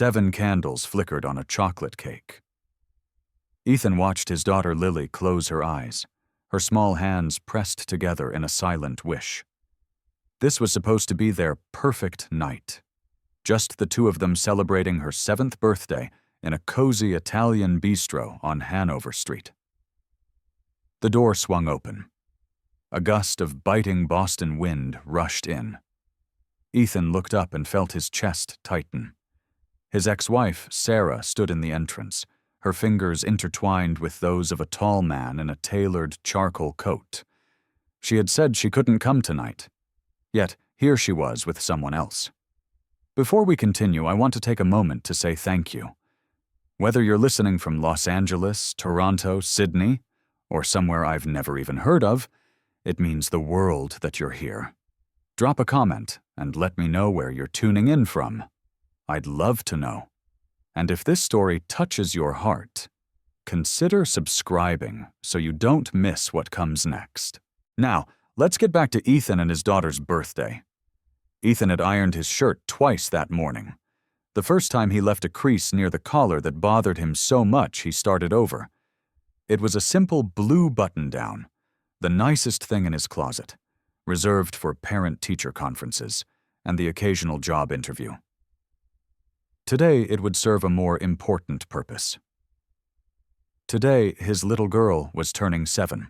7 candles flickered on a chocolate cake. Ethan watched his daughter Lily close her eyes, her small hands pressed together in a silent wish. This was supposed to be their perfect night. Just the two of them celebrating her 7th birthday in a cozy Italian bistro on Hanover Street. The door swung open. A gust of biting Boston wind rushed in. Ethan looked up and felt his chest tighten. His ex-wife, Sarah, stood in the entrance, her fingers intertwined with those of a tall man in a tailored charcoal coat. She had said she couldn't come tonight. Yet, here she was with someone else. Before we continue, I want to take a moment to say thank you. Whether you're listening from Los Angeles, Toronto, Sydney, or somewhere I've never even heard of, it means the world that you're here. Drop a comment and let me know where you're tuning in from. I'd love to know. And if this story touches your heart, consider subscribing so you don't miss what comes next. Now, let's get back to Ethan and his daughter's birthday. Ethan had ironed his shirt twice that morning. The first time he left a crease near the collar that bothered him so much he started over. It was a simple blue button-down, the nicest thing in his closet, reserved for parent-teacher conferences and the occasional job interview. Today, it would serve a more important purpose. Today, his little girl was turning 7.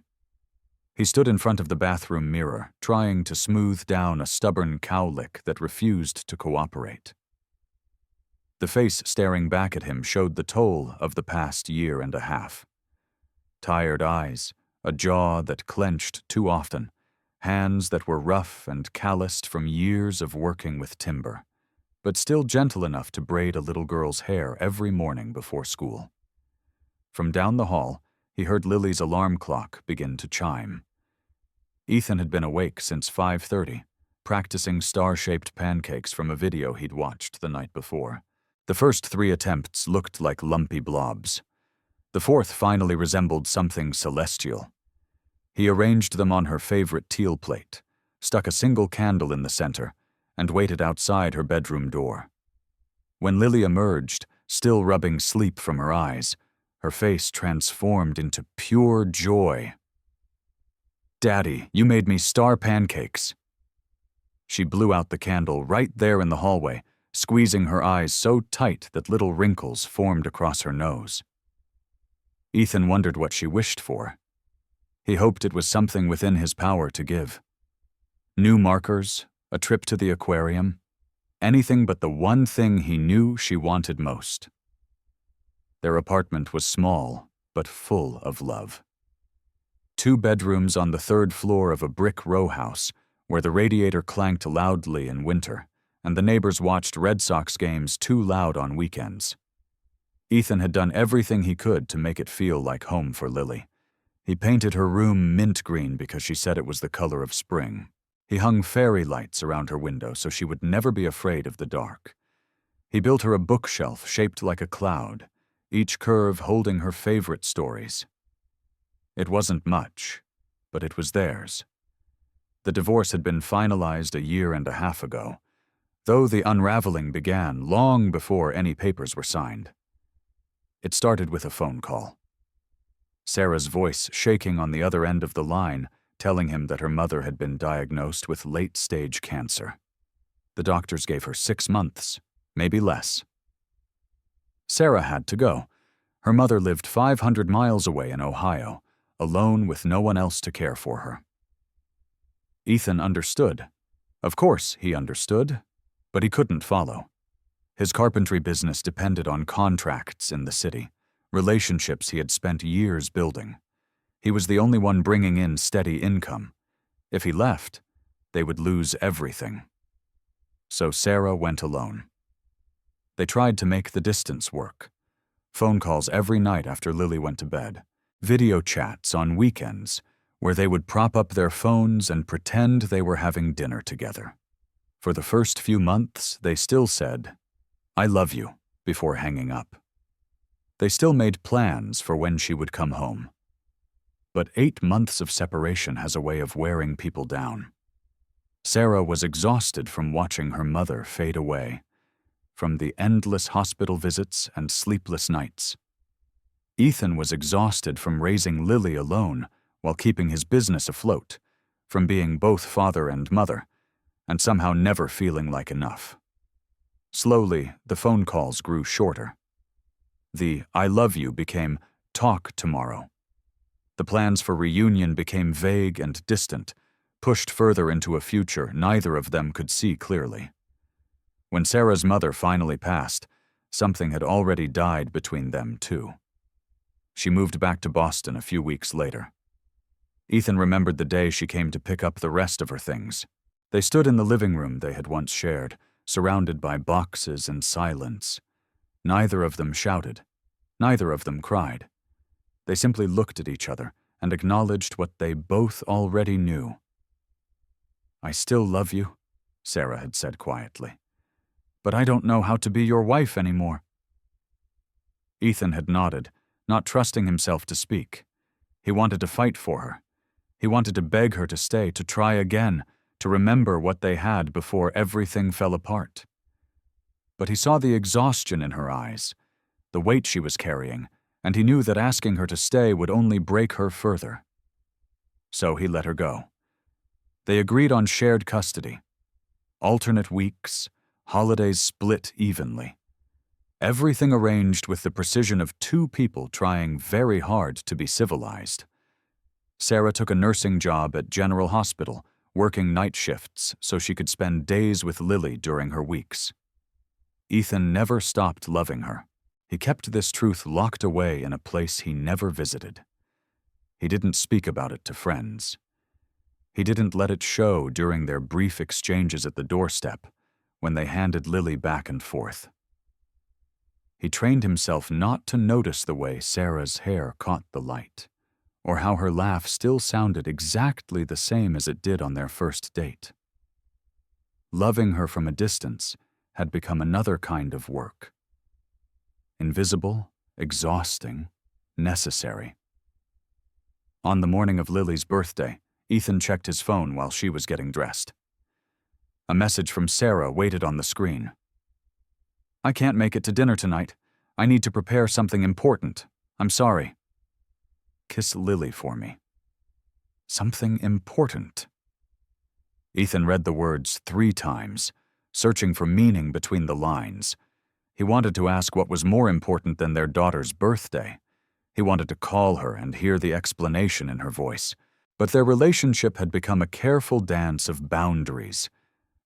He stood in front of the bathroom mirror, trying to smooth down a stubborn cowlick that refused to cooperate. The face staring back at him showed the toll of the past year and a half. Tired eyes, a jaw that clenched too often, hands that were rough and calloused from years of working with timber, but still gentle enough to braid a little girl's hair every morning before school. From down the hall, he heard Lily's alarm clock begin to chime. Ethan had been awake since 5:30, practicing star-shaped pancakes from a video he'd watched the night before. The first 3 attempts looked like lumpy blobs. The 4th finally resembled something celestial. He arranged them on her favorite teal plate, stuck a single candle in the center, and waited outside her bedroom door. When Lily emerged, still rubbing sleep from her eyes, her face transformed into pure joy. "Daddy, you made me star pancakes." She blew out the candle right there in the hallway, squeezing her eyes so tight that little wrinkles formed across her nose. Ethan wondered what she wished for. He hoped it was something within his power to give. New markers, a trip to the aquarium, anything but the one thing he knew she wanted most. Their apartment was small, but full of love. 2 bedrooms on the 3rd floor of a brick row house, where the radiator clanked loudly in winter, and the neighbors watched Red Sox games too loud on weekends. Ethan had done everything he could to make it feel like home for Lily. He painted her room mint green because she said it was the color of spring. He hung fairy lights around her window so she would never be afraid of the dark. He built her a bookshelf shaped like a cloud, each curve holding her favorite stories. It wasn't much, but it was theirs. The divorce had been finalized a year and a half ago, though the unraveling began long before any papers were signed. It started with a phone call. Sarah's voice shaking on the other end of the line, telling him that her mother had been diagnosed with late-stage cancer. The doctors gave her 6 months, maybe less. Sarah had to go. Her mother lived 500 miles away in Ohio, alone with no one else to care for her. Ethan understood. Of course he understood, but he couldn't follow. His carpentry business depended on contracts in the city, relationships he had spent years building. He was the only one bringing in steady income. If he left, they would lose everything. So Sarah went alone. They tried to make the distance work. Phone calls every night after Lily went to bed. Video chats on weekends, where they would prop up their phones and pretend they were having dinner together. For the first few months, they still said, "I love you," before hanging up. They still made plans for when she would come home. But 8 months of separation has a way of wearing people down. Sarah was exhausted from watching her mother fade away, from the endless hospital visits and sleepless nights. Ethan was exhausted from raising Lily alone while keeping his business afloat, from being both father and mother, and somehow never feeling like enough. Slowly, the phone calls grew shorter. The "I love you" became "talk tomorrow." The plans for reunion became vague and distant, pushed further into a future neither of them could see clearly. When Sarah's mother finally passed, something had already died between them too. She moved back to Boston a few weeks later. Ethan remembered the day she came to pick up the rest of her things. They stood in the living room they had once shared, surrounded by boxes and silence. Neither of them shouted. Neither of them cried. They simply looked at each other and acknowledged what they both already knew. "I still love you," Sarah had said quietly. "But I don't know how to be your wife anymore." Ethan had nodded, not trusting himself to speak. He wanted to fight for her. He wanted to beg her to stay, to try again, to remember what they had before everything fell apart. But he saw the exhaustion in her eyes, the weight she was carrying, and he knew that asking her to stay would only break her further. So he let her go. They agreed on shared custody. Alternate weeks, holidays split evenly. Everything arranged with the precision of two people trying very hard to be civilized. Sarah took a nursing job at General Hospital, working night shifts so she could spend days with Lily during her weeks. Ethan never stopped loving her. He kept this truth locked away in a place he never visited. He didn't speak about it to friends. He didn't let it show during their brief exchanges at the doorstep when they handed Lily back and forth. He trained himself not to notice the way Sarah's hair caught the light, or how her laugh still sounded exactly the same as it did on their first date. Loving her from a distance had become another kind of work. Invisible, exhausting, necessary. On the morning of Lily's birthday, Ethan checked his phone while she was getting dressed. A message from Sarah waited on the screen. "I can't make it to dinner tonight. I need to prepare something important. I'm sorry. Kiss Lily for me." Something important. Ethan read the words 3 times, searching for meaning between the lines. He wanted to ask what was more important than their daughter's birthday. He wanted to call her and hear the explanation in her voice. But their relationship had become a careful dance of boundaries,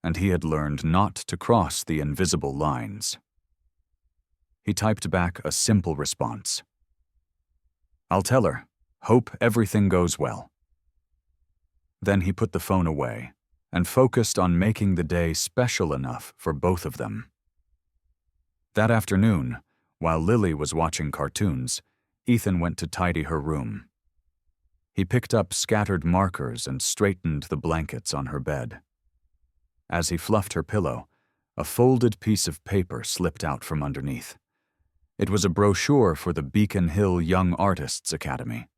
and he had learned not to cross the invisible lines. He typed back a simple response. "I'll tell her. Hope everything goes well." Then he put the phone away and focused on making the day special enough for both of them. That afternoon, while Lily was watching cartoons, Ethan went to tidy her room. He picked up scattered markers and straightened the blankets on her bed. As he fluffed her pillow, a folded piece of paper slipped out from underneath. It was a brochure for the Beacon Hill Young Artists Academy.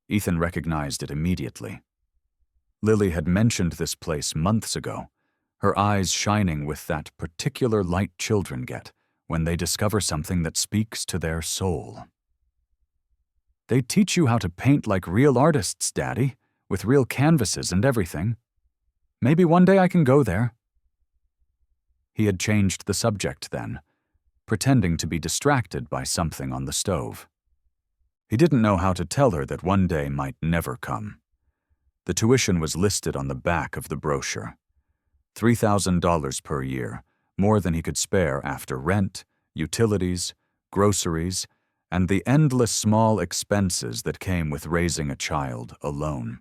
Ethan recognized it immediately. Lily had mentioned this place months ago, her eyes shining with that particular light children get when they discover something that speaks to their soul. "They teach you how to paint like real artists, Daddy, with real canvases and everything. Maybe one day I can go there." He had changed the subject then, pretending to be distracted by something on the stove. He didn't know how to tell her that one day might never come. The tuition was listed on the back of the brochure. $3,000 per year, more than he could spare after rent, utilities, groceries, and the endless small expenses that came with raising a child alone.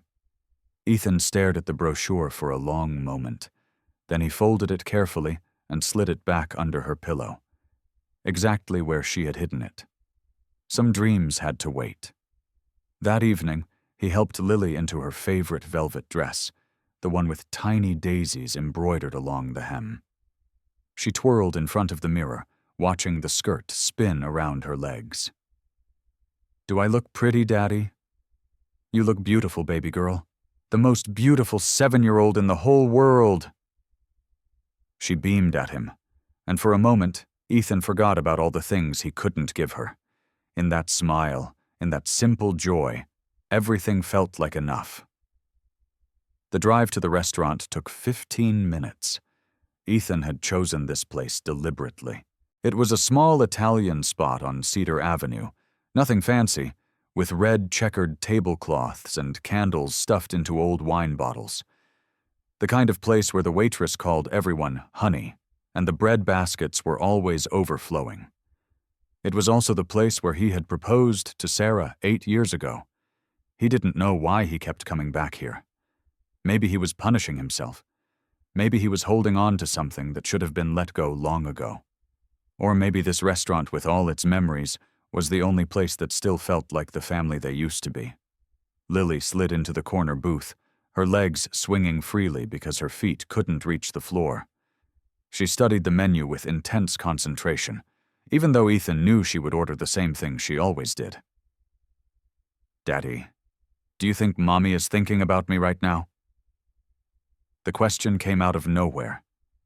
Ethan stared at the brochure for a long moment. Then he folded it carefully and slid it back under her pillow, exactly where she had hidden it. Some dreams had to wait. That evening, he helped Lily into her favorite velvet dress, the one with tiny daisies embroidered along the hem. She twirled in front of the mirror, watching the skirt spin around her legs. "Do I look pretty, Daddy?" "You look beautiful, baby girl. The most beautiful 7-year-old in the whole world." She beamed at him, And for a moment, Ethan forgot about all the things he couldn't give her. In that smile, in that simple joy, everything felt like enough. The drive to the restaurant took 15 minutes. Ethan had chosen this place deliberately. It was a small Italian spot on Cedar Avenue, nothing fancy, with red checkered tablecloths and candles stuffed into old wine bottles. The kind of place where the waitress called everyone honey, and the bread baskets were always overflowing. It was also the place where he had proposed to Sarah 8 years ago. He didn't know why he kept coming back here. Maybe he was punishing himself. Maybe he was holding on to something that should have been let go long ago. Or maybe this restaurant with all its memories was the only place that still felt like the family they used to be. Lily slid into the corner booth, her legs swinging freely because her feet couldn't reach the floor. She studied the menu with intense concentration, even though Ethan knew she would order the same thing she always did. "Daddy, do you think Mommy is thinking about me right now?" The question came out of nowhere,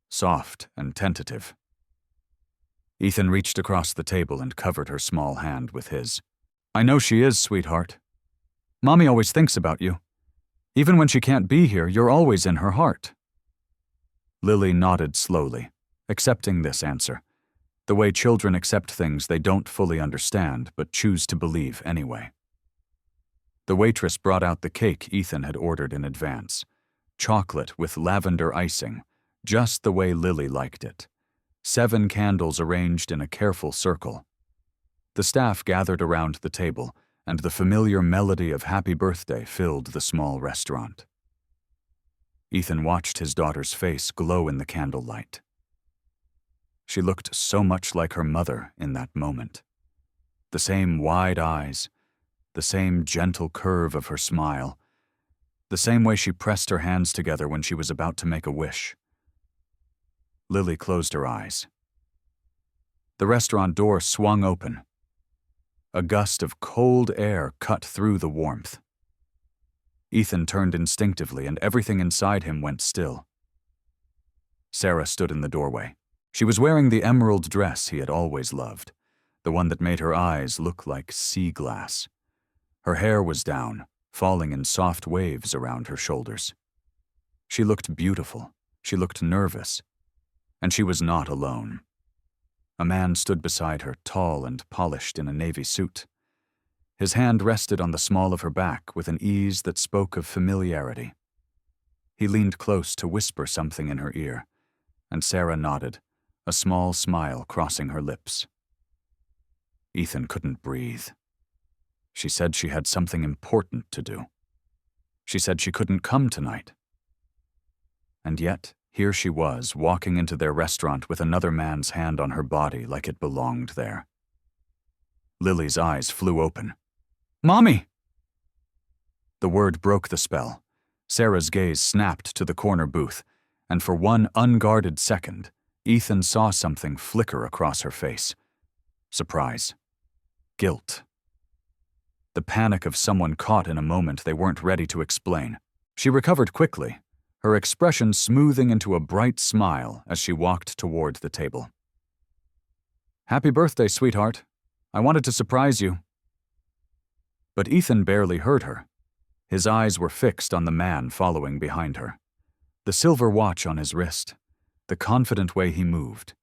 soft and tentative. Ethan reached across the table and covered her small hand with his. "I know she is, sweetheart. Mommy always thinks about you. Even when she can't be here, you're always in her heart." Lily nodded slowly, accepting this answer, the way children accept things they don't fully understand but choose to believe anyway. The waitress brought out the cake Ethan had ordered in advance, chocolate with lavender icing, just the way Lily liked it. 7 candles arranged in a careful circle. The staff gathered around the table, and the familiar melody of Happy Birthday filled the small restaurant. Ethan watched his daughter's face glow in the candlelight. She looked so much like her mother in that moment. The same wide eyes, the same gentle curve of her smile, the same way she pressed her hands together when she was about to make a wish. Lily closed her eyes. The restaurant door swung open. A gust of cold air cut through the warmth. Ethan turned instinctively, and everything inside him went still. Sarah stood in the doorway. She was wearing the emerald dress he had always loved, the one that made her eyes look like sea glass. Her hair was down, falling in soft waves around her shoulders. She looked beautiful. She looked nervous. And she was not alone. A man stood beside her, tall and polished in a navy suit. His hand rested on the small of her back with an ease that spoke of familiarity. He leaned close to whisper something in her ear, and Sarah nodded, a small smile crossing her lips. Ethan couldn't breathe. She said she had something important to do. She said she couldn't come tonight. And yet, here she was, walking into their restaurant with another man's hand on her body like it belonged there. Lily's eyes flew open. "Mommy!" The word broke the spell. Sarah's gaze snapped to the corner booth, and for one unguarded second, Ethan saw something flicker across her face. Surprise. Guilt. The panic of someone caught in a moment they weren't ready to explain. She recovered quickly, her expression smoothing into a bright smile as she walked toward the table. "Happy birthday, sweetheart. I wanted to surprise you." But Ethan barely heard her. His eyes were fixed on the man following behind her. The silver watch on his wrist, the confident way he moved,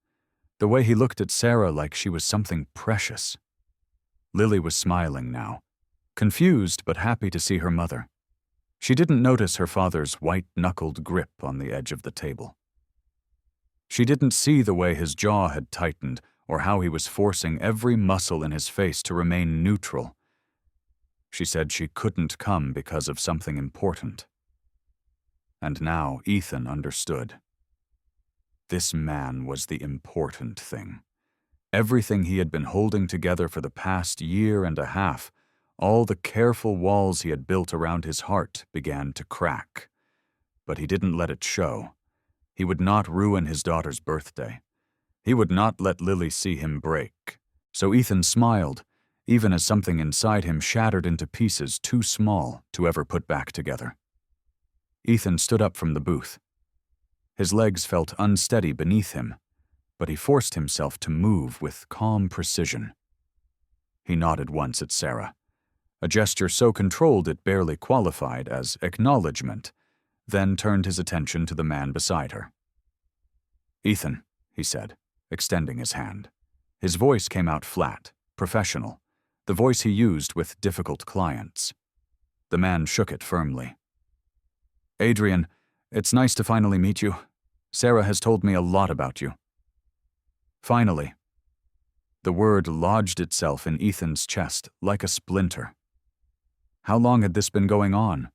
the way he looked at Sarah like she was something precious. Lily was smiling now, confused but happy to see her mother. She didn't notice her father's white-knuckled grip on the edge of the table. She didn't see the way his jaw had tightened or how he was forcing every muscle in his face to remain neutral. She said she couldn't come because of something important. And now Ethan understood. This man was the important thing. Everything he had been holding together for the past year and a half, all the careful walls he had built around his heart began to crack. But he didn't let it show. He would not ruin his daughter's birthday. He would not let Lily see him break. So Ethan smiled, even as something inside him shattered into pieces too small to ever put back together. Ethan stood up from the booth. His legs felt unsteady beneath him, but he forced himself to move with calm precision. He nodded once at Sarah, a gesture so controlled it barely qualified as acknowledgement, then turned his attention to the man beside her. "Ethan," he said, extending his hand. His voice came out flat, professional, the voice he used with difficult clients. The man shook it firmly. "Adrian, it's nice to finally meet you. Sarah has told me a lot about you." Finally. The word lodged itself in Ethan's chest like a splinter. How long had this been going on?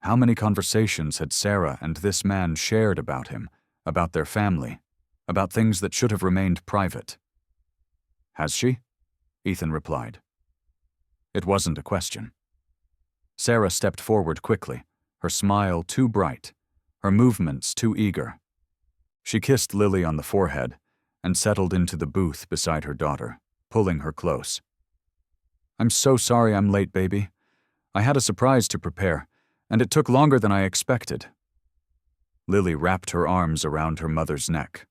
How many conversations had Sarah and this man shared about him, about their family, about things that should have remained private? "Has she?" Ethan replied. It wasn't a question. Sarah stepped forward quickly, her smile too bright, her movements too eager. She kissed Lily on the forehead and settled into the booth beside her daughter, pulling her close. "I'm so sorry I'm late, baby. I had a surprise to prepare, and it took longer than I expected." Lily wrapped her arms around her mother's neck.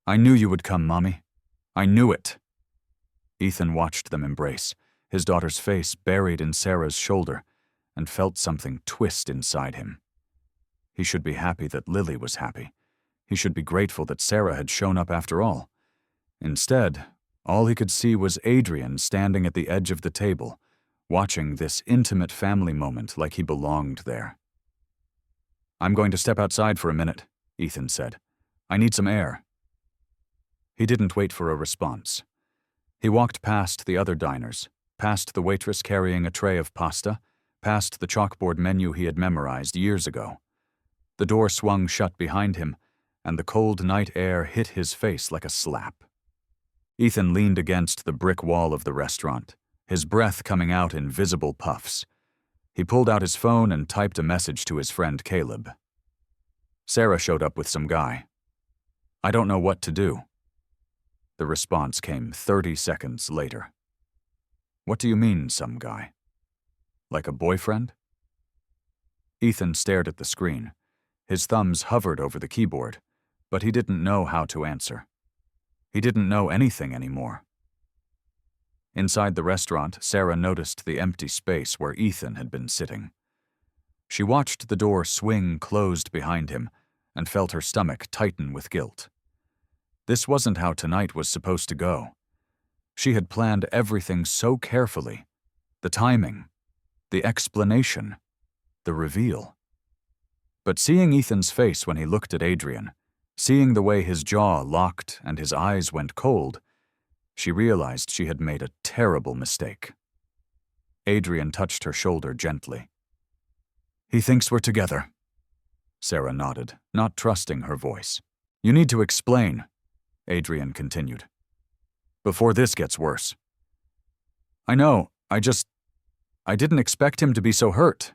"I knew you would come, Mommy. I knew it." Ethan watched them embrace, his daughter's face buried in Sarah's shoulder, and felt something twist inside him. He should be happy that Lily was happy. He should be grateful that Sarah had shown up after all. Instead, all he could see was Adrian standing at the edge of the table, watching this intimate family moment like he belonged there. "I'm going to step outside for a minute," Ethan said. "I need some air." He didn't wait for a response. He walked past the other diners, past the waitress carrying a tray of pasta, past the chalkboard menu he had memorized years ago. The door swung shut behind him, and the cold night air hit his face like a slap. Ethan leaned against the brick wall of the restaurant, his breath coming out in visible puffs. He pulled out his phone and typed a message to his friend Caleb. Sarah showed up with some guy. "I don't know what to do." The response came 30 seconds later. "What do you mean, some guy? Like a boyfriend?" Ethan stared at the screen. His thumbs hovered over the keyboard, but he didn't know how to answer. He didn't know anything anymore. Inside the restaurant, Sarah noticed the empty space where Ethan had been sitting. She watched the door swing closed behind him and felt her stomach tighten with guilt. This wasn't how tonight was supposed to go. She had planned everything so carefully. The timing, the explanation, the reveal. But seeing Ethan's face when he looked at Adrian, seeing the way his jaw locked and his eyes went cold, she realized she had made a terrible mistake. Adrian touched her shoulder gently. "He thinks we're together." Sarah nodded, not trusting her voice. "You need to explain," Adrian continued, "before this gets worse." "I know, I didn't expect him to be so hurt."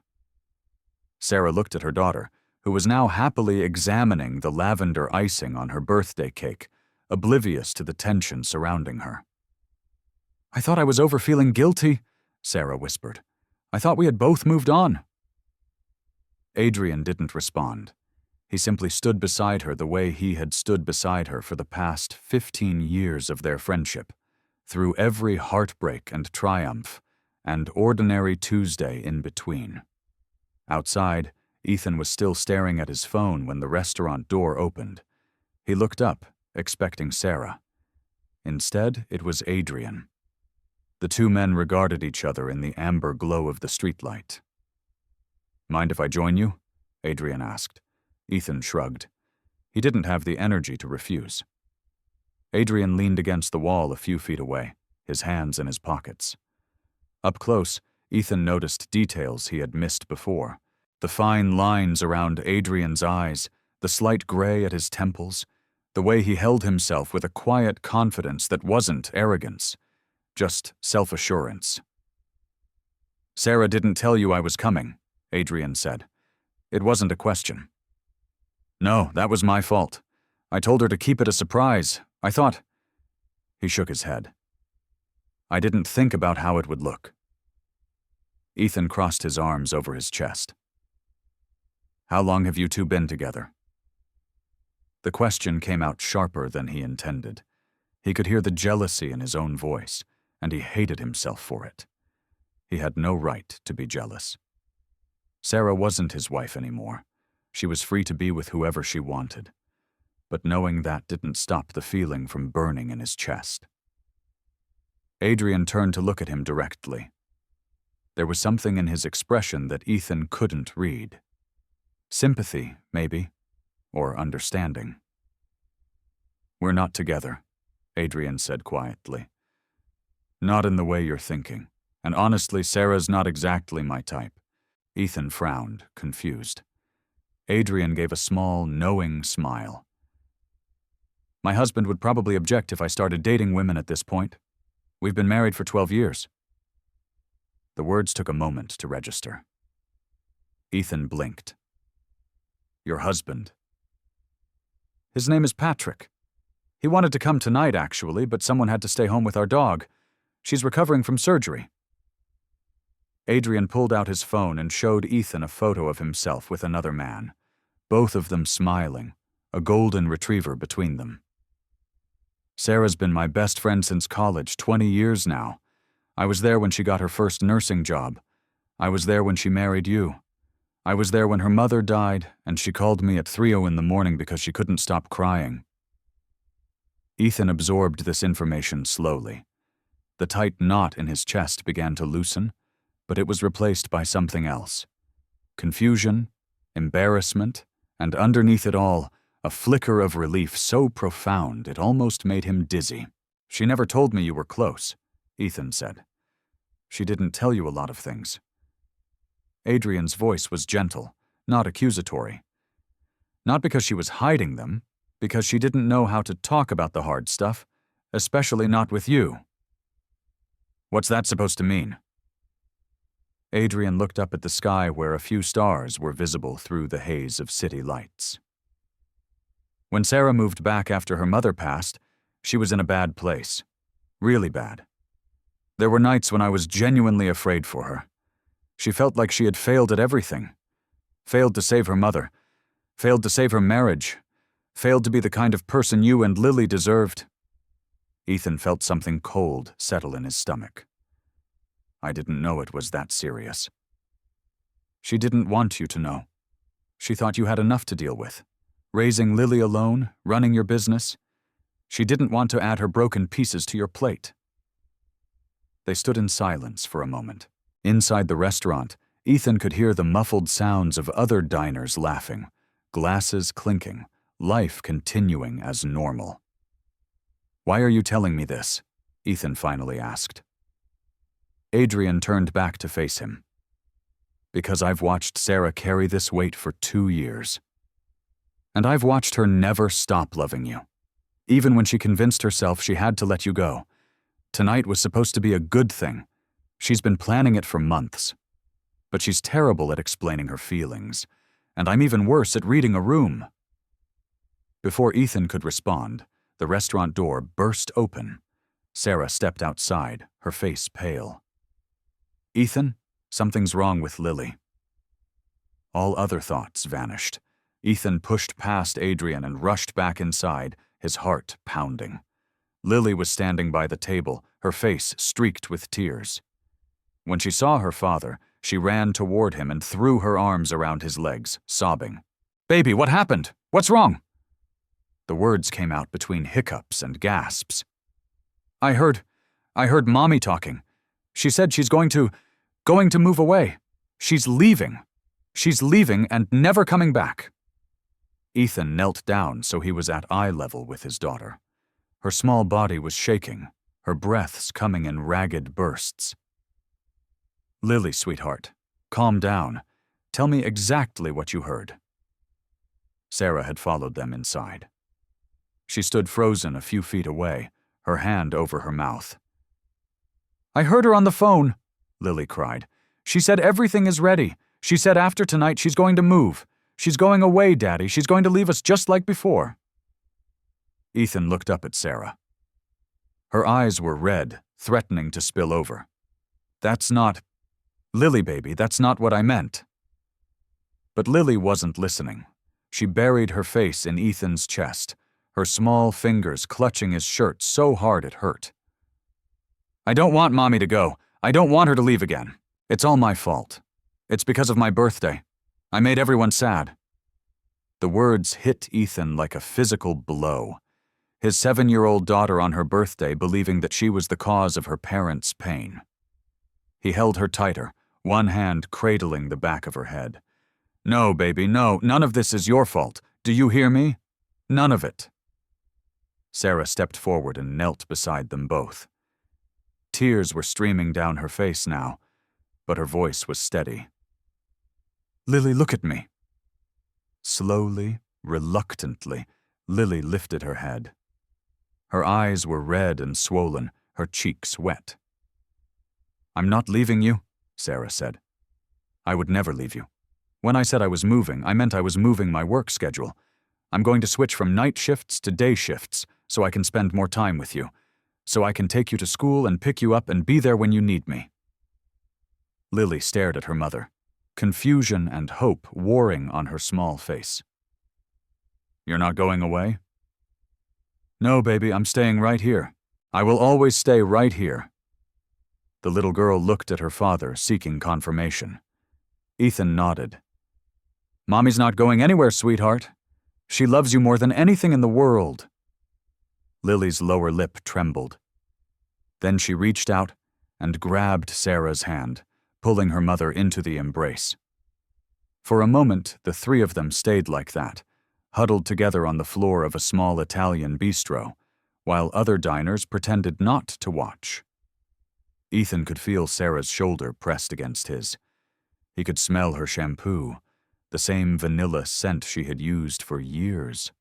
Sarah looked at her daughter, who was now happily examining the lavender icing on her birthday cake, oblivious to the tension surrounding her. "I thought I was over feeling guilty," Sarah whispered. "I thought we had both moved on." Adrian didn't respond. He simply stood beside her the way he had stood beside her for the past 15 years of their friendship, through every heartbreak and triumph, and ordinary Tuesday in between. Outside, Ethan was still staring at his phone when the restaurant door opened. He looked up, expecting Sarah. Instead, it was Adrian. The two men regarded each other in the amber glow of the streetlight. "Mind if I join you?" Adrian asked. Ethan shrugged. He didn't have the energy to refuse. Adrian leaned against the wall a few feet away, his hands in his pockets. Up close, Ethan noticed details he had missed before. The fine lines around Adrian's eyes, the slight gray at his temples, the way he held himself with a quiet confidence that wasn't arrogance, just self-assurance. "Sarah didn't tell you I was coming," Adrian said. "It wasn't a question." "No, that was my fault. I told her to keep it a surprise. I thought—" He shook his head. "I didn't think about how it would look." Ethan crossed his arms over his chest. "How long have you two been together?" The question came out sharper than he intended. He could hear the jealousy in his own voice, and he hated himself for it. He had no right to be jealous. Sarah wasn't his wife anymore. She was free to be with whoever she wanted. But knowing that didn't stop the feeling from burning in his chest. Adrian turned to look at him directly. There was something in his expression that Ethan couldn't read. Sympathy, maybe, or understanding. "We're not together," Adrian said quietly. "Not in the way you're thinking, and honestly, Sarah's not exactly my type." Ethan frowned, confused. Adrian gave a small, knowing smile. "My husband would probably object if I started dating women at this point. We've been married for 12 years. The words took a moment to register. Ethan blinked. "Your husband?" "His name is Patrick. He wanted to come tonight, actually, but someone had to stay home with our dog. She's recovering from surgery." Adrian pulled out his phone and showed Ethan a photo of himself with another man, both of them smiling, a golden retriever between them. "Sarah's been my best friend since college, 20 years now. I was there when she got her first nursing job. I was there when she married you. I was there when her mother died, and she called me at 3:00 in the morning because she couldn't stop crying." Ethan absorbed this information slowly. The tight knot in his chest began to loosen, but it was replaced by something else. Confusion, embarrassment, and underneath it all, a flicker of relief so profound it almost made him dizzy. "She never told me you were close," Ethan said. "She didn't tell you a lot of things." Adrian's voice was gentle, not accusatory. Not because she was hiding them, because she didn't know how to talk about the hard stuff, especially not with you. "What's that supposed to mean?" Adrian looked up at the sky where a few stars were visible through the haze of city lights. "When Sarah moved back after her mother passed, she was in a bad place. Really bad. There were nights when I was genuinely afraid for her. She felt like she had failed at everything. Failed to save her mother. Failed to save her marriage. Failed to be the kind of person you and Lily deserved." Ethan felt something cold settle in his stomach. "I didn't know it was that serious." "She didn't want you to know. She thought you had enough to deal with. Raising Lily alone, running your business. She didn't want to add her broken pieces to your plate." They stood in silence for a moment. Inside the restaurant, Ethan could hear the muffled sounds of other diners laughing, glasses clinking, life continuing as normal. "Why are you telling me this?" Ethan finally asked. Adrian turned back to face him. "Because I've watched Sarah carry this weight for 2 years. And I've watched her never stop loving you. Even when she convinced herself she had to let you go. Tonight was supposed to be a good thing. She's been planning it for months. But she's terrible at explaining her feelings, and I'm even worse at reading a room." Before Ethan could respond, the restaurant door burst open. Sarah stepped outside, her face pale. "Ethan, something's wrong with Lily." All other thoughts vanished. Ethan pushed past Adrian and rushed back inside, his heart pounding. Lily was standing by the table, her face streaked with tears. When she saw her father, she ran toward him and threw her arms around his legs, sobbing. "Baby, what happened? What's wrong?" The words came out between hiccups and gasps. I heard Mommy talking. She said she's going to move away. She's leaving. She's leaving and never coming back." Ethan knelt down so he was at eye level with his daughter. Her small body was shaking, her breaths coming in ragged bursts. "Lily, sweetheart, calm down. Tell me exactly what you heard." Sarah had followed them inside. She stood frozen a few feet away, her hand over her mouth. "I heard her on the phone," Lily cried. "She said everything is ready. She said after tonight she's going to move. She's going away, Daddy. She's going to leave us just like before." Ethan looked up at Sarah. Her eyes were red, threatening to spill over. "That's not... Lily, baby, that's not what I meant." But Lily wasn't listening. She buried her face in Ethan's chest, her small fingers clutching his shirt so hard it hurt. "I don't want Mommy to go. I don't want her to leave again. It's all my fault. It's because of my birthday. I made everyone sad." The words hit Ethan like a physical blow. His 7-year-old daughter on her birthday believing that she was the cause of her parents' pain. He held her tighter, one hand cradling the back of her head. "No, baby, no, none of this is your fault. Do you hear me? None of it." Sarah stepped forward and knelt beside them both. Tears were streaming down her face now, but her voice was steady. "Lily, look at me." Slowly, reluctantly, Lily lifted her head. Her eyes were red and swollen, her cheeks wet. "I'm not leaving you," Sarah said. "I would never leave you. When I said I was moving, I meant I was moving my work schedule. I'm going to switch from night shifts to day shifts so I can spend more time with you, so I can take you to school and pick you up and be there when you need me." Lily stared at her mother, confusion and hope warring on her small face. "You're not going away?" "No, baby, I'm staying right here. I will always stay right here." The little girl looked at her father, seeking confirmation. Ethan nodded. "Mommy's not going anywhere, sweetheart. She loves you more than anything in the world." Lily's lower lip trembled. Then she reached out and grabbed Sarah's hand, pulling her mother into the embrace. For a moment, the three of them stayed like that, huddled together on the floor of a small Italian bistro, while other diners pretended not to watch. Ethan could feel Sarah's shoulder pressed against his. He could smell her shampoo, the same vanilla scent she had used for years.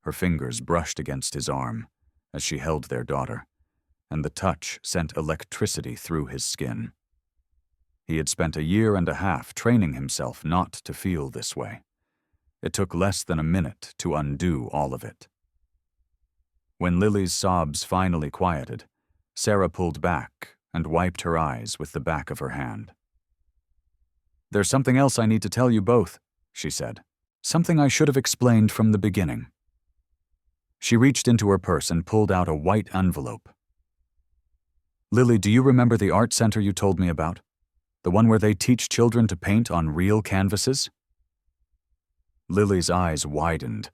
Her fingers brushed against his arm as she held their daughter, and the touch sent electricity through his skin. He had spent 1.5 years training himself not to feel this way. It took less than a minute to undo all of it. When Lily's sobs finally quieted, Sarah pulled back and wiped her eyes with the back of her hand. "There's something else I need to tell you both," she said. "Something I should have explained from the beginning." She reached into her purse and pulled out a white envelope. "Lily, do you remember the art center you told me about? The one where they teach children to paint on real canvases?" Lily's eyes widened.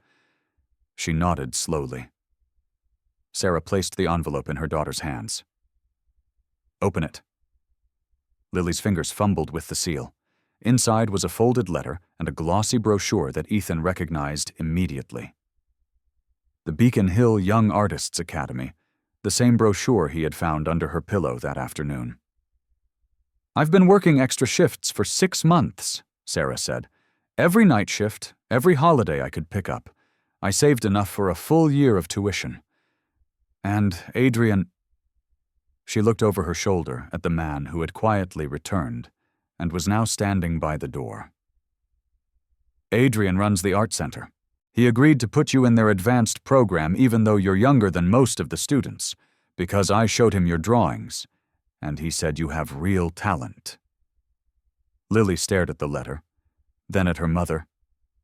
She nodded slowly. Sarah placed the envelope in her daughter's hands. "Open it." Lily's fingers fumbled with the seal. Inside was a folded letter and a glossy brochure that Ethan recognized immediately. The Beacon Hill Young Artists Academy, the same brochure he had found under her pillow that afternoon. "I've been working extra shifts for 6 months, Sarah said. "Every night shift, every holiday I could pick up. I saved enough for a full year of tuition. And Adrian—" She looked over her shoulder at the man who had quietly returned and was now standing by the door. "Adrian runs the art center. He agreed to put you in their advanced program even though you're younger than most of the students, because I showed him your drawings, and he said you have real talent." Lily stared at the letter, then at her mother,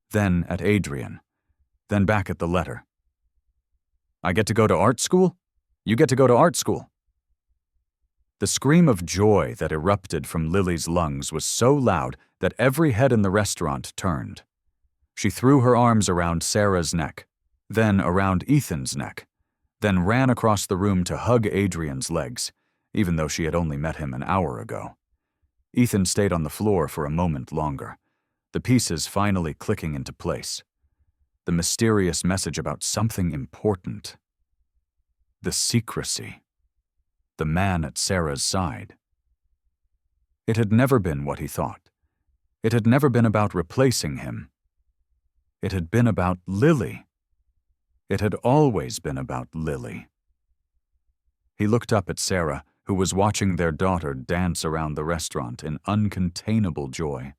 then at Adrian, then back at the letter. "I get to go to art school? You get to go to art school." The scream of joy that erupted from Lily's lungs was so loud that every head in the restaurant turned. She threw her arms around Sarah's neck, then around Ethan's neck, then ran across the room to hug Adrian's legs, even though she had only met him an hour ago. Ethan stayed on the floor for a moment longer, the pieces finally clicking into place. The mysterious message about something important. The secrecy. The man at Sarah's side. It had never been what he thought. It had never been about replacing him. It had been about Lily. It had always been about Lily. He looked up at Sarah, who was watching their daughter dance around the restaurant in uncontainable joy.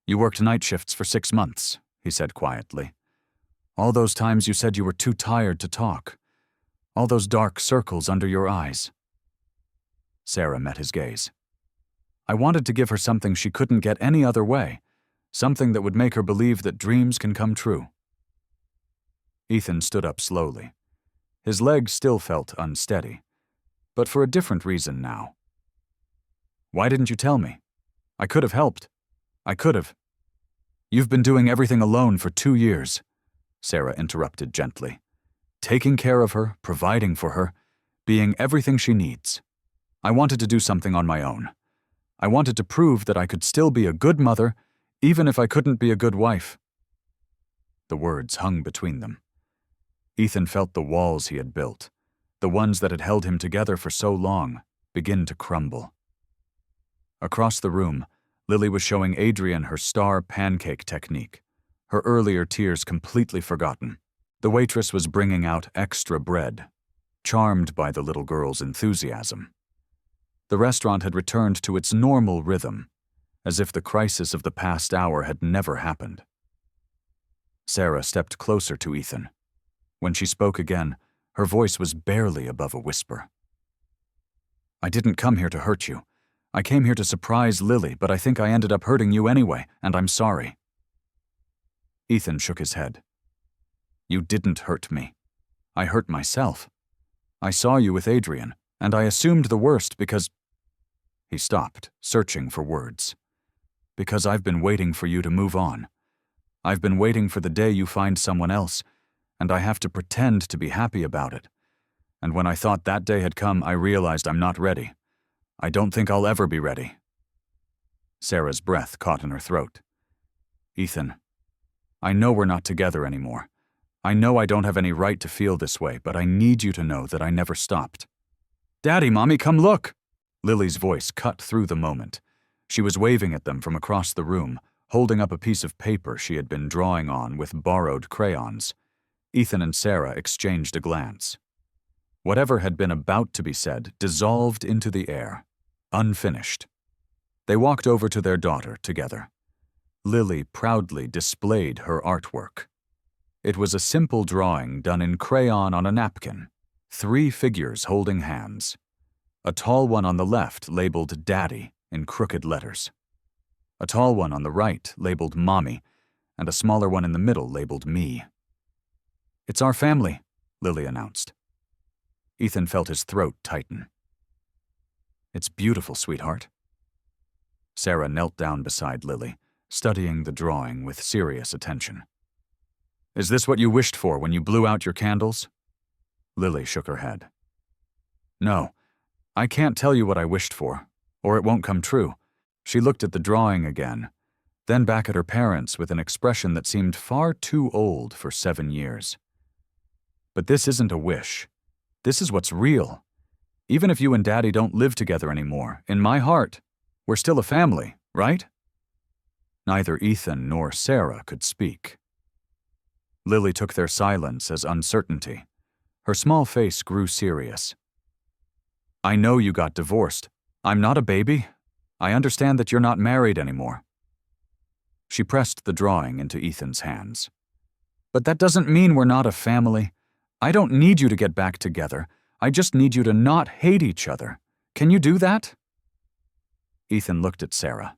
"You worked night shifts for 6 months, he said quietly. "All those times you said you were too tired to talk. All those dark circles under your eyes." Sarah met his gaze. "I wanted to give her something she couldn't get any other way, Something that would make her believe that dreams can come true. Ethan stood up slowly. His legs still felt unsteady, but for a different reason now. Why didn't you tell me? I could have helped. I could have. You've been doing everything alone for 2 years, Sarah interrupted gently. Taking care of her, providing for her, being everything she needs. I wanted to do something on my own. I wanted to prove that I could still be a good mother, even if I couldn't be a good wife. The words hung between them. Ethan felt the walls he had built, the ones that had held him together for so long, begin to crumble. Across the room, Lily was showing Adrian her star pancake technique, her earlier tears completely forgotten. The waitress was bringing out extra bread, charmed by the little girl's enthusiasm. The restaurant had returned to its normal rhythm, as if the crisis of the past hour had never happened. Sarah stepped closer to Ethan. When she spoke again, her voice was barely above a whisper. I didn't come here to hurt you. I came here to surprise Lily, but I think I ended up hurting you anyway, and I'm sorry. Ethan shook his head. You didn't hurt me. I hurt myself. I saw you with Adrian, and I assumed the worst because... He stopped, searching for words. Because I've been waiting for you to move on. I've been waiting for the day you find someone else, and I have to pretend to be happy about it. And when I thought that day had come, I realized I'm not ready. I don't think I'll ever be ready. Sarah's breath caught in her throat. Ethan, I know we're not together anymore. I know I don't have any right to feel this way, but I need you to know that I never stopped. Daddy, Mommy, come look! Lily's voice cut through the moment. She was waving at them from across the room, holding up a piece of paper she had been drawing on with borrowed crayons. Ethan and Sarah exchanged a glance. Whatever had been about to be said dissolved into the air, unfinished. They walked over to their daughter together. Lily proudly displayed her artwork. It was a simple drawing done in crayon on a napkin, 3 figures holding hands. A tall one on the left labeled Daddy in crooked letters. A tall one on the right labeled Mommy, and a smaller one in the middle labeled Me. It's our family, Lily announced. Ethan felt his throat tighten. It's beautiful, sweetheart. Sarah knelt down beside Lily, studying the drawing with serious attention. Is this what you wished for when you blew out your candles? Lily shook her head. No, I can't tell you what I wished for, or it won't come true. She looked at the drawing again, then back at her parents with an expression that seemed far too old for 7 years. But this isn't a wish. This is what's real. Even if you and Daddy don't live together anymore, in my heart, we're still a family, right? Neither Ethan nor Sarah could speak. Lily took their silence as uncertainty. Her small face grew serious. I know you got divorced. I'm not a baby. I understand that you're not married anymore. She pressed the drawing into Ethan's hands. But that doesn't mean we're not a family. I don't need you to get back together. I just need you to not hate each other. Can you do that? Ethan looked at Sarah.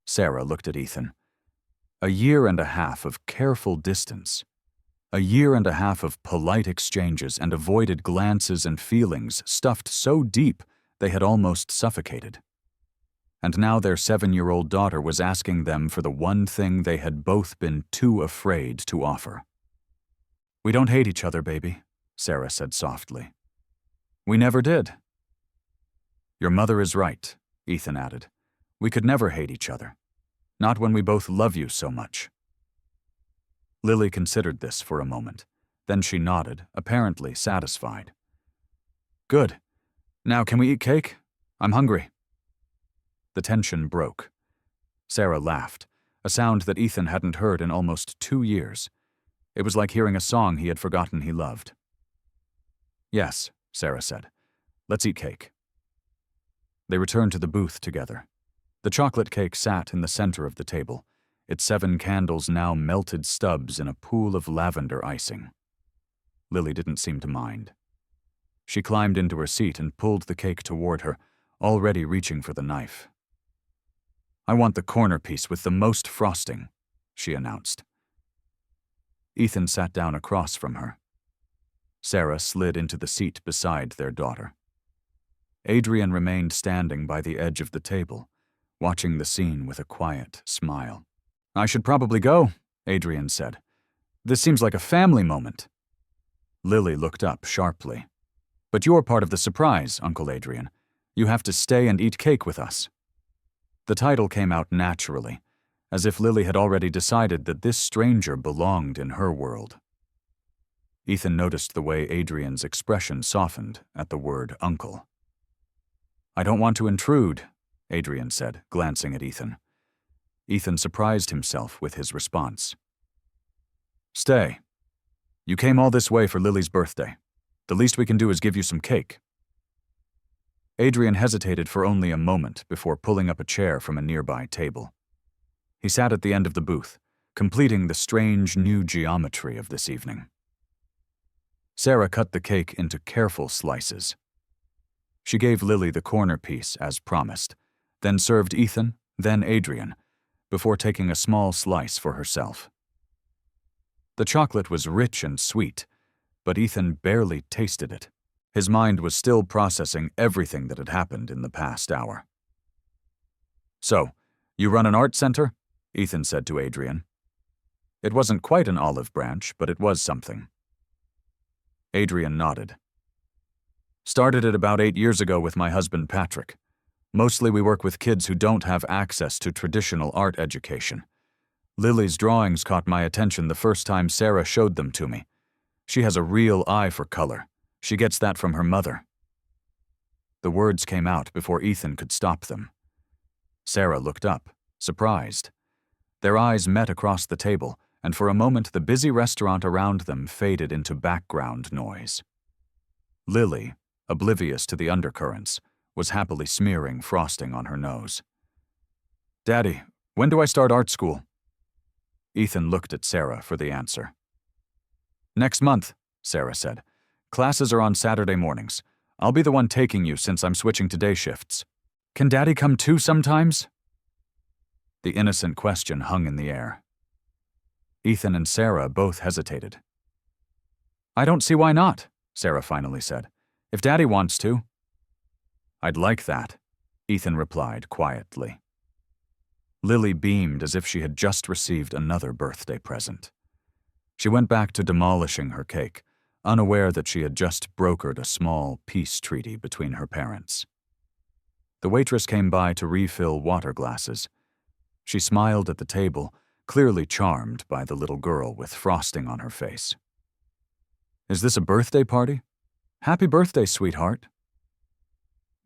Sarah looked at Ethan. 1.5 years of careful distance. 1.5 years of polite exchanges and avoided glances and feelings stuffed so deep they had almost suffocated. And now their 7-year-old daughter was asking them for the one thing they had both been too afraid to offer. We don't hate each other, baby, Sarah said softly. We never did. Your mother is right, Ethan added. We could never hate each other. Not when we both love you so much. Lily considered this for a moment. Then she nodded, apparently satisfied. Good. Now can we eat cake? I'm hungry. The tension broke. Sarah laughed, a sound that Ethan hadn't heard in almost 2 years. It was like hearing a song he had forgotten he loved. Yes, Sarah said. Let's eat cake. They returned to the booth together. The chocolate cake sat in the center of the table, its 7 candles now melted stubs in a pool of lavender icing. Lily didn't seem to mind. She climbed into her seat and pulled the cake toward her, already reaching for the knife. "I want the corner piece with the most frosting," she announced. Ethan sat down across from her. Sarah slid into the seat beside their daughter. Adrian remained standing by the edge of the table, watching the scene with a quiet smile. "I should probably go," Adrian said. "This seems like a family moment." Lily looked up sharply. "But you're part of the surprise, Uncle Adrian. You have to stay and eat cake with us." The title came out naturally, as if Lily had already decided that this stranger belonged in her world. Ethan noticed the way Adrian's expression softened at the word uncle. "I don't want to intrude," Adrian said, glancing at Ethan. Ethan surprised himself with his response. "Stay. You came all this way for Lily's birthday. The least we can do is give you some cake." Adrian hesitated for only a moment before pulling up a chair from a nearby table. He sat at the end of the booth, completing the strange new geometry of this evening. Sarah cut the cake into careful slices. She gave Lily the corner piece as promised, then served Ethan, then Adrian, before taking a small slice for herself. The chocolate was rich and sweet, but Ethan barely tasted it. His mind was still processing everything that had happened in the past hour. "So, you run an art center?" Ethan said to Adrian. It wasn't quite an olive branch, but it was something. Adrian nodded. "Started it about 8 years ago with my husband Patrick. Mostly we work with kids who don't have access to traditional art education. Lily's drawings caught my attention the first time Sarah showed them to me. She has a real eye for color. She gets that from her mother." The words came out before Ethan could stop them. Sarah looked up, surprised. Their eyes met across the table, and for a moment the busy restaurant around them faded into background noise. Lily, oblivious to the undercurrents, was happily smearing frosting on her nose. "Daddy, when do I start art school?" Ethan looked at Sarah for the answer. "Next month," Sarah said. "Classes are on Saturday mornings. I'll be the one taking you since I'm switching to day shifts. Can Daddy come too sometimes?" The innocent question hung in the air. Ethan and Sarah both hesitated. "I don't see why not," Sarah finally said. "If Daddy wants to." "I'd like that," Ethan replied quietly. Lily beamed as if she had just received another birthday present. She went back to demolishing her cake, unaware that she had just brokered a small peace treaty between her parents. The waitress came by to refill water glasses. She smiled at the table, clearly charmed by the little girl with frosting on her face. "Is this a birthday party? Happy birthday, sweetheart."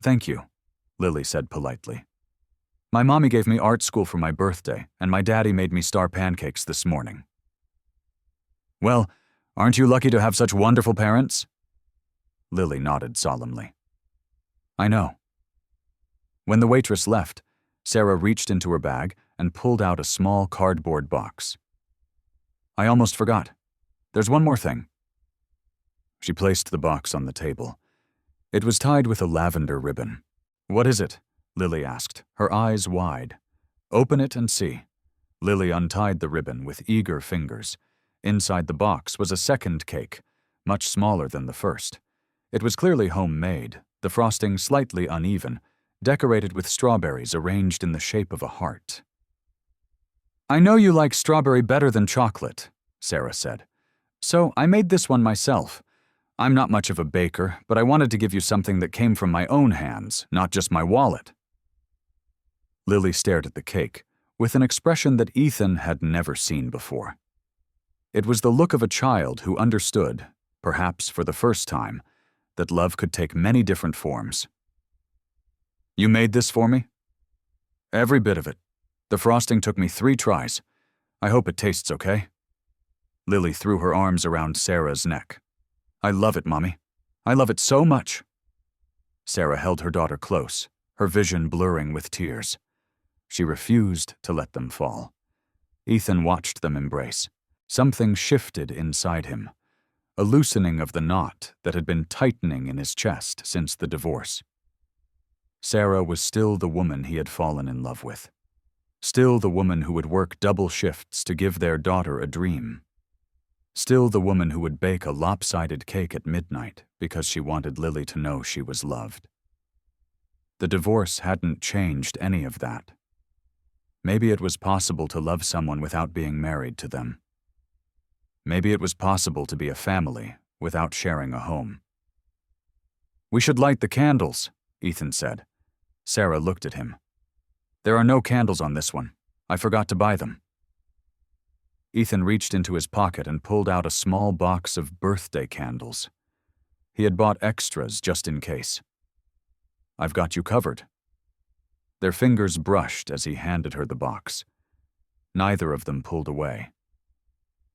"Thank you," Lily said politely. "My mommy gave me art school for my birthday, and my daddy made me star pancakes this morning." "Well, aren't you lucky to have such wonderful parents?" Lily nodded solemnly. "I know." When the waitress left, Sarah reached into her bag and pulled out a small cardboard box. "I almost forgot. There's one more thing." She placed the box on the table. It was tied with a lavender ribbon. "What is it?" Lily asked, her eyes wide. "Open it and see." Lily untied the ribbon with eager fingers. Inside the box was a second cake, much smaller than the first. It was clearly homemade, the frosting slightly uneven, decorated with strawberries arranged in the shape of a heart. "I know you like strawberry better than chocolate," Sarah said. "So I made this one myself. I'm not much of a baker, but I wanted to give you something that came from my own hands, not just my wallet." Lily stared at the cake, with an expression that Ethan had never seen before. It was the look of a child who understood, perhaps for the first time, that love could take many different forms. "You made this for me?" "Every bit of it. The frosting took me 3 tries. I hope it tastes okay." Lily threw her arms around Sarah's neck. "I love it, Mommy. I love it so much." Sarah held her daughter close, her vision blurring with tears. She refused to let them fall. Ethan watched them embrace. Something shifted inside him, a loosening of the knot that had been tightening in his chest since the divorce. Sarah was still the woman he had fallen in love with. Still the woman who would work double shifts to give their daughter a dream. Still the woman who would bake a lopsided cake at midnight because she wanted Lily to know she was loved. The divorce hadn't changed any of that. Maybe it was possible to love someone without being married to them. Maybe it was possible to be a family without sharing a home. "We should light the candles," Ethan said. Sarah looked at him. "There are no candles on this one. I forgot to buy them." Ethan reached into his pocket and pulled out a small box of birthday candles. He had bought extras just in case. "I've got you covered." Their fingers brushed as he handed her the box. Neither of them pulled away.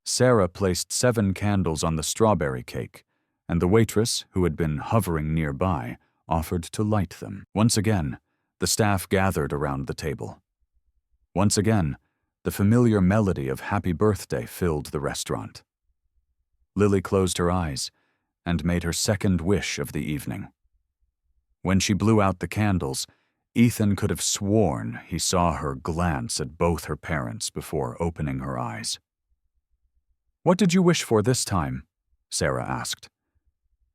Sarah placed 7 candles on the strawberry cake, and the waitress, who had been hovering nearby, offered to light them. Once again, the staff gathered around the table. Once again, the familiar melody of Happy Birthday filled the restaurant. Lily closed her eyes and made her second wish of the evening. When she blew out the candles, Ethan could have sworn he saw her glance at both her parents before opening her eyes. "What did you wish for this time?" Sarah asked.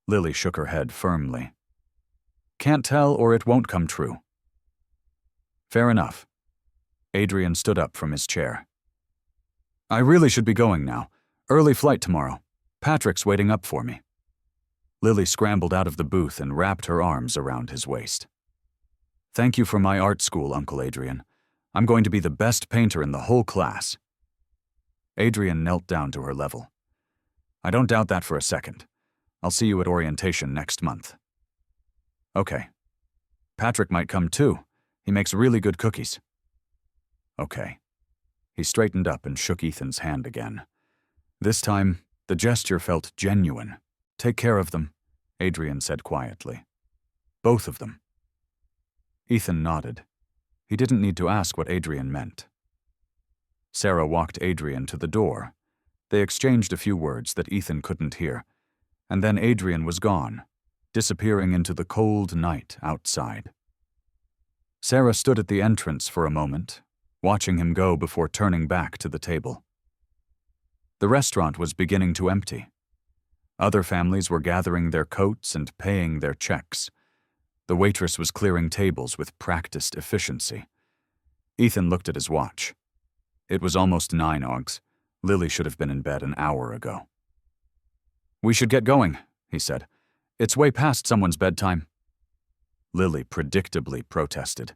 Lily shook her head firmly. "Can't tell or it won't come true." "Fair enough." Adrian stood up from his chair. "I really should be going now. Early flight tomorrow. Patrick's waiting up for me." Lily scrambled out of the booth and wrapped her arms around his waist. "Thank you for my art school, Uncle Adrian. I'm going to be the best painter in the whole class." Adrian knelt down to her level. "I don't doubt that for a second. I'll see you at orientation next month." "Okay. Patrick might come too. He makes really good cookies." "Okay." He straightened up and shook Ethan's hand again. This time, the gesture felt genuine. "Take care of them," Adrian said quietly. "Both of them." Ethan nodded. He didn't need to ask what Adrian meant. Sarah walked Adrian to the door. They exchanged a few words that Ethan couldn't hear, and then Adrian was gone, disappearing into the cold night outside. Sarah stood at the entrance for a moment, watching him go before turning back to the table. The restaurant was beginning to empty. Other families were gathering their coats and paying their checks. The waitress was clearing tables with practiced efficiency. Ethan looked at his watch. It was almost 9 Augs. Lily should have been in bed an hour ago. "We should get going," he said. "It's way past someone's bedtime." Lily predictably protested.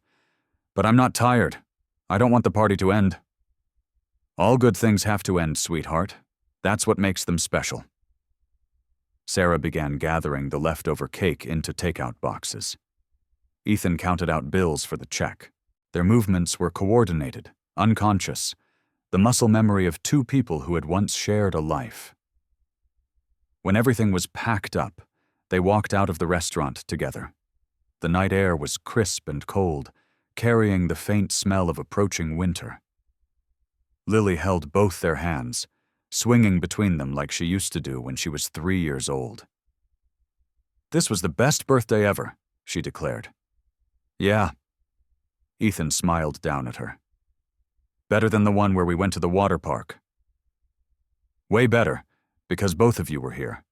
"But I'm not tired. I don't want the party to end." "All good things have to end, sweetheart. That's what makes them special." Sarah began gathering the leftover cake into takeout boxes. Ethan counted out bills for the check. Their movements were coordinated, unconscious, the muscle memory of 2 people who had once shared a life. When everything was packed up, they walked out of the restaurant together. The night air was crisp and cold, carrying the faint smell of approaching winter. Lily held both their hands, swinging between them like she used to do when she was 3 years old. "This was the best birthday ever," she declared. "Yeah." Ethan smiled down at her. "Better than the one where we went to the water park." "Way better, because both of you were here."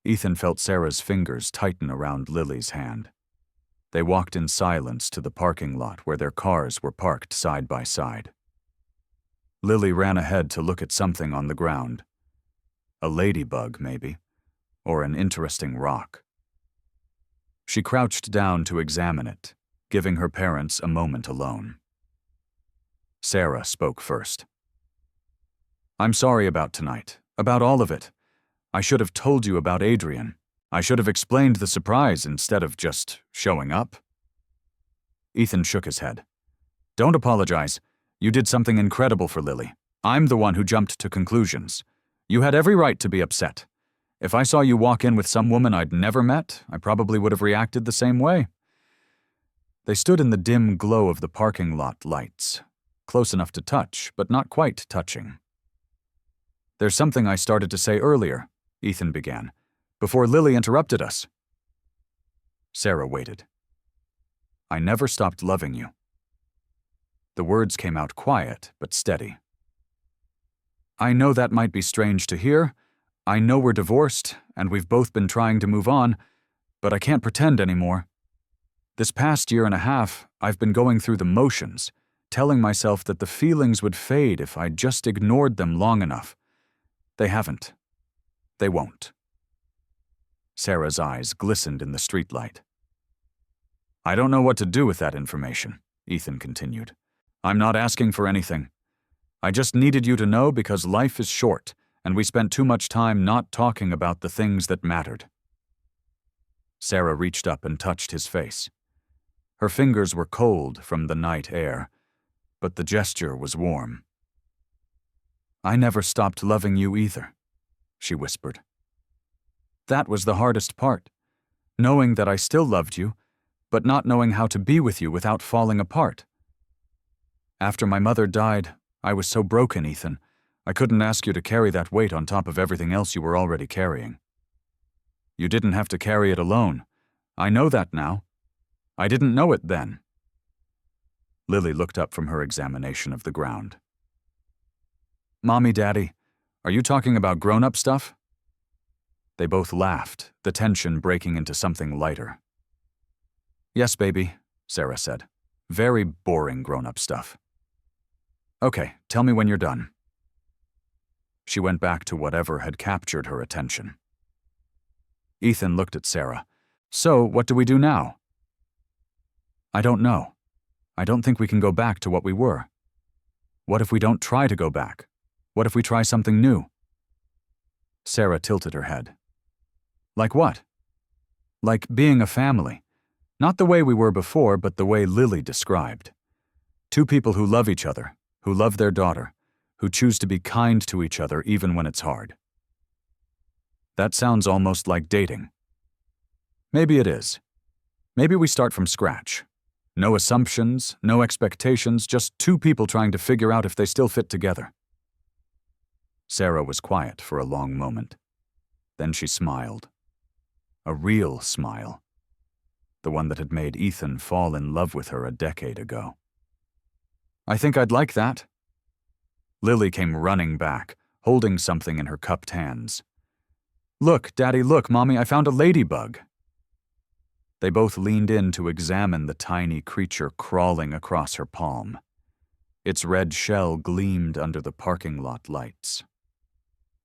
Ethan felt Sarah's fingers tighten around Lily's hand. They walked in silence to the parking lot where their cars were parked side by side. Lily ran ahead to look at something on the ground. A ladybug, maybe, or an interesting rock. She crouched down to examine it, giving her parents a moment alone. Sarah spoke first. "I'm sorry about tonight, about all of it. I should have told you about Adrian. I should have explained the surprise instead of just showing up." Ethan shook his head. "Don't apologize. You did something incredible for Lily. I'm the one who jumped to conclusions. You had every right to be upset. If I saw you walk in with some woman I'd never met, I probably would have reacted the same way." They stood in the dim glow of the parking lot lights, close enough to touch, but not quite touching. "There's something I started to say earlier," Ethan began, "before Lily interrupted us." Sarah waited. "I never stopped loving you." The words came out quiet but steady. I know that might be strange to hear. I know we're divorced, and we've both been trying to move on, but I can't pretend anymore. This past year and a half, I've been going through the motions, telling myself that the feelings would fade if I just ignored them long enough. They haven't. They won't. Sarah's eyes glistened in the streetlight. I don't know what to do with that information, Ethan continued. I'm not asking for anything. I just needed you to know because life is short, and we spent too much time not talking about the things that mattered. Sarah reached up and touched his face. Her fingers were cold from the night air, but the gesture was warm. I never stopped loving you either, she whispered. That was the hardest part, knowing that I still loved you, but not knowing how to be with you without falling apart. After my mother died, I was so broken, Ethan. I couldn't ask you to carry that weight on top of everything else you were already carrying. You didn't have to carry it alone. I know that now. I didn't know it then. Lily looked up from her examination of the ground. Mommy, Daddy, are you talking about grown-up stuff? They both laughed, the tension breaking into something lighter. Yes, baby, Sarah said. Very boring grown-up stuff. Okay, tell me when you're done. She went back to whatever had captured her attention. Ethan looked at Sarah. So, what do we do now? I don't know. I don't think we can go back to what we were. What if we don't try to go back? What if we try something new? Sarah tilted her head. Like what? Like being a family. Not the way we were before, but the way Lily described. Two people who love each other, who love their daughter, who choose to be kind to each other even when it's hard. That sounds almost like dating. Maybe it is. Maybe we start from scratch. No assumptions, no expectations, just two people trying to figure out if they still fit together. Sarah was quiet for a long moment. Then she smiled. A real smile. The one that had made Ethan fall in love with her a decade ago. I think I'd like that. Lily came running back, holding something in her cupped hands. Look, Daddy, look, Mommy, I found a ladybug. They both leaned in to examine the tiny creature crawling across her palm. Its red shell gleamed under the parking lot lights.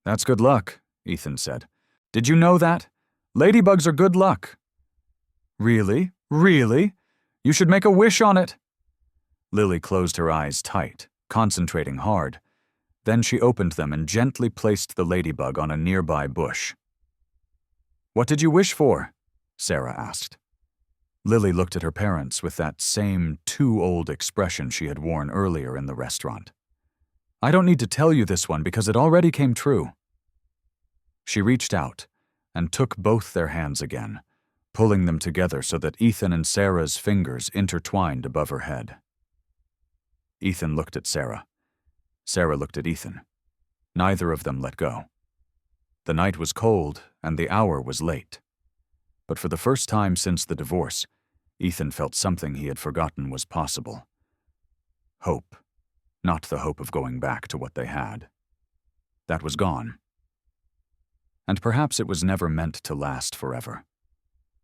That's good luck, Ethan said. Did you know that? Ladybugs are good luck. Really? Really? You should make a wish on it. Lily closed her eyes tight, concentrating hard. Then she opened them and gently placed the ladybug on a nearby bush. What did you wish for? Sarah asked. Lily looked at her parents with that same too-old expression she had worn earlier in the restaurant. I don't need to tell you this one because it already came true. She reached out and took both their hands again, pulling them together so that Ethan and Sarah's fingers intertwined above her head. Ethan looked at Sarah. Sarah looked at Ethan. Neither of them let go. The night was cold and the hour was late. But for the first time since the divorce, Ethan felt something he had forgotten was possible. Hope, not the hope of going back to what they had. That was gone. And perhaps it was never meant to last forever.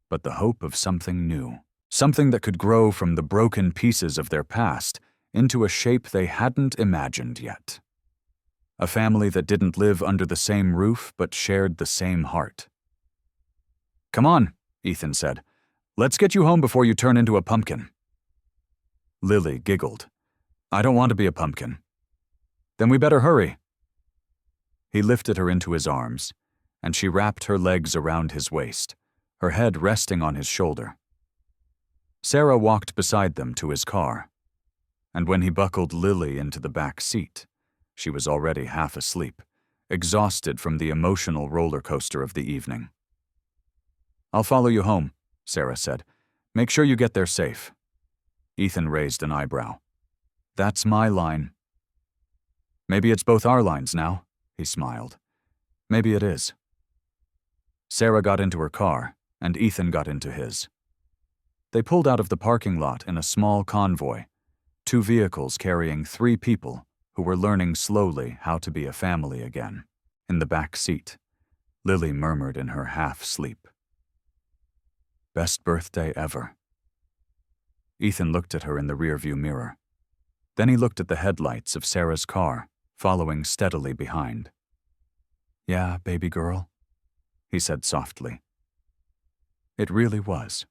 But the hope of something new, something that could grow from the broken pieces of their past into a shape they hadn't imagined yet. A family that didn't live under the same roof but shared the same heart. Come on, Ethan said. Let's get you home before you turn into a pumpkin. Lily giggled. I don't want to be a pumpkin. Then we better hurry. He lifted her into his arms, and she wrapped her legs around his waist, her head resting on his shoulder. Sarah walked beside them to his car, and when he buckled Lily into the back seat, she was already half asleep, exhausted from the emotional roller coaster of the evening. I'll follow you home, Sarah said. Make sure you get there safe. Ethan raised an eyebrow. That's my line. Maybe it's both our lines now, he smiled. Maybe it is. Sarah got into her car, and Ethan got into his. They pulled out of the parking lot in a small convoy, 2 vehicles carrying 3 people who were learning slowly how to be a family again. In the back seat, Lily murmured in her half-sleep, "Best birthday ever." Ethan looked at her in the rearview mirror. Then he looked at the headlights of Sarah's car, following steadily behind. "Yeah, baby girl," he said softly. It really was.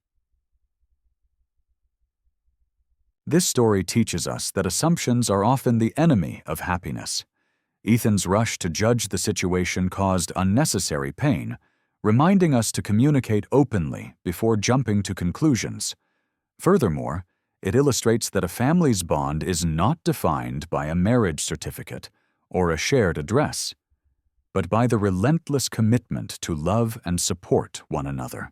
This story teaches us that assumptions are often the enemy of happiness. Ethan's rush to judge the situation caused unnecessary pain, reminding us to communicate openly before jumping to conclusions. Furthermore, it illustrates that a family's bond is not defined by a marriage certificate or a shared address, but by the relentless commitment to love and support one another.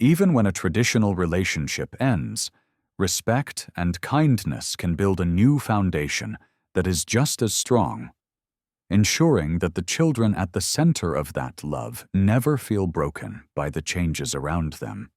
Even when a traditional relationship ends, respect and kindness can build a new foundation that is just as strong, ensuring that the children at the center of that love never feel broken by the changes around them.